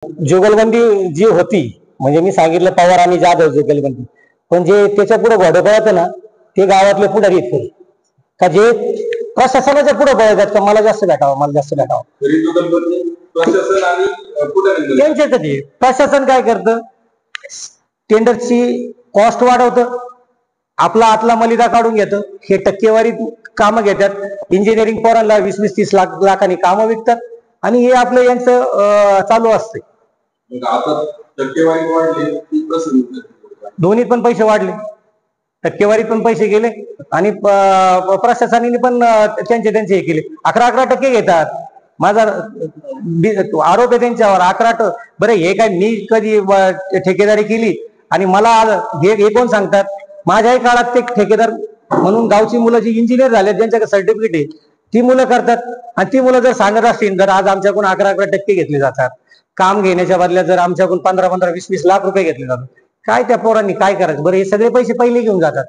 जुगलबंदी जी होती, म्हणजे मी सांगितलं पवार आणि जाधव जुगलबंदी, पण जे त्याच्या पुढे घोडं पळतं ना ते गावातले पुढारी आहेत का जे प्रशासनाच्या पुढे पळतात का मला जास्त भेटावं मला जास्त भेटावं. त्यांच्यासाठी प्रशासन काय करतं, टेंडरची कॉस्ट वाढवतं, आपला आतला मलिदा काढून घेतं, हे टक्केवारी कामं घेतात, इंजिनिअरिंग पोरांना 20-30 लाखांनी कामं विकतात आणि हे आपलं यांचं चालू असते. दोन्ही पण पैसे वाढले, टक्केवारी पण पैसे गेले आणि प्रशासनाने पण त्यांचे हे केले. 11% घेतात. माझा आरोप आहे त्यांच्यावर 11. बरं हे काय मी कधी ठेकेदारी केली आणि मला हे कोण सांगतात. माझ्याही काळात ते ठेकेदार म्हणून गावची मुलं जी इंजिनियर झाले ज्यांच्याकडे सर्टिफिकेट आहे ती मुलं करतात आणि ती मुलं जर सांगत असतील तर आज आमच्याकडून 11% घेतले जातात. काम घेण्याच्या बदल्यात जर आमच्याकडून 15-20 लाख रुपये घेतले जातात, काय त्या पोरांनी काय करायचं. बरं हे सगळे पैसे पहिले घेऊन जातात.